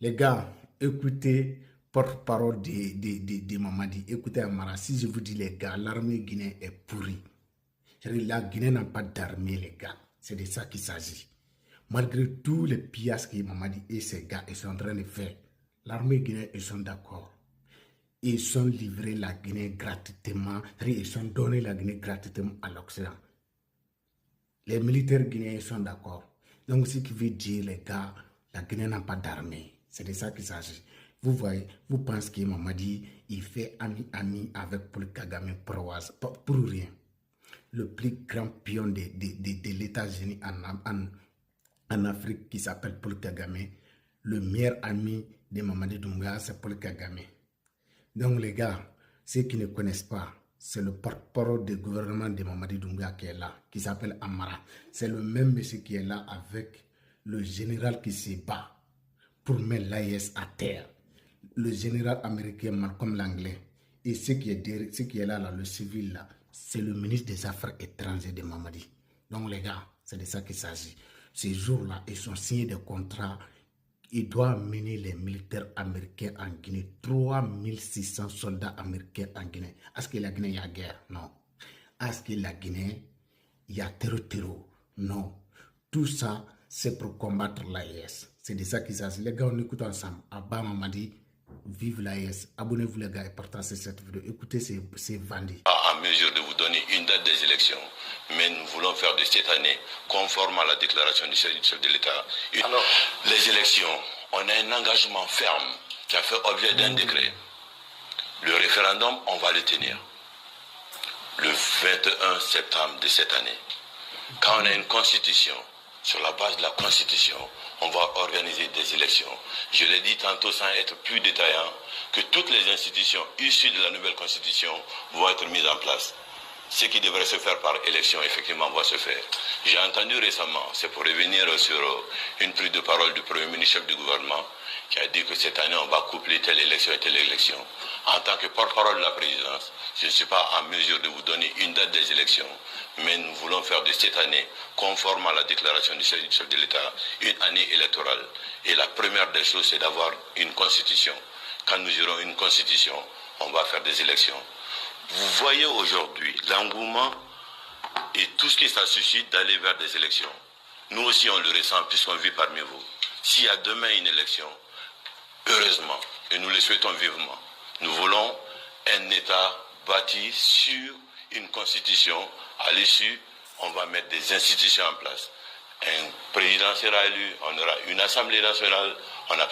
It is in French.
Les gars, écoutez, porte-parole de Mamadi, écoutez Amara, si je vous dis les gars, l'armée guinéenne est pourrie. La Guinée n'a pas d'armée, les gars. C'est de ça qu'il s'agit. Malgré tous les pillages que Mamadi et ses gars sont en train de faire, l'armée guinéenne, ils sont d'accord. Ils ont livré la Guinée gratuitement, ils ont donné la Guinée gratuitement à l'Occident. Les militaires guinéens sont d'accord. Donc, ce qui veut dire, les gars, la Guinée n'a pas d'armée. C'est de ça qu'il s'agit. Vous voyez, vous pensez que Mamadi, il fait ami avec Paul Kagame pour rien. Le plus grand pion de l'États-Unis en Afrique qui s'appelle Paul Kagame, le meilleur ami de Mamadi Doumbouya, c'est Paul Kagame. Donc les gars, ceux qui ne connaissent pas, c'est le porte-parole du gouvernement de Mamadi Doumbouya qui est là, qui s'appelle Amara. C'est le même monsieur qui est là avec le général qui se bat pour mettre l'AIS à terre. Le général américain Malcolm Langley. Et ce qui est là, le civil là, c'est le ministre des Affaires étrangères de Mamadi. Donc les gars, c'est de ça qu'il s'agit. Ces jours-là, ils sont signés des contrats. Il doit amener les militaires américains en Guinée. 3600 soldats américains en Guinée. Est-ce que la Guinée, il y a guerre? Non. Est-ce que la Guinée, il y a terreau? Non. Tout ça, c'est pour combattre l'AIS. C'est de ça qu'il s'agit. Les gars, on écoute ensemble. Abba Mamadi, vive l'AIS. Abonnez-vous les gars et partagez cette vidéo. Écoutez ces bandits. En mesure de vous donner une date des élections, mais nous voulons faire de cette année, conforme à la déclaration du chef de l'État. Alors, les élections, on a un engagement ferme qui a fait objet d'un décret. Le référendum, on va le tenir le 21 septembre de cette année. Quand on a une constitution, sur la base de la constitution, on va organiser des élections. Je l'ai dit tantôt sans être plus détaillant, que toutes les institutions issues de la nouvelle constitution vont être mises en place. Ce qui devrait se faire par élection, effectivement, va se faire. J'ai entendu récemment, c'est pour revenir sur une prise de parole du Premier ministre chef du gouvernement, qui a dit que cette année, on va coupler telle élection et telle élection. En tant que porte-parole de la présidence, je ne suis pas en mesure de vous donner une date des élections, mais nous voulons faire de cette année, conforme à la déclaration du chef de l'État, une année électorale. Et la première des choses, c'est d'avoir une constitution. Quand nous aurons une constitution, on va faire des élections. Vous voyez aujourd'hui l'engouement et tout ce qui ça suscite d'aller vers des élections. Nous aussi, on le ressent puisqu'on vit parmi vous. S'il y a demain une élection, heureusement, et nous le souhaitons vivement, nous voulons un État bâti sur une constitution. À l'issue, on va mettre des institutions en place. Un président sera élu, on aura une assemblée nationale, on a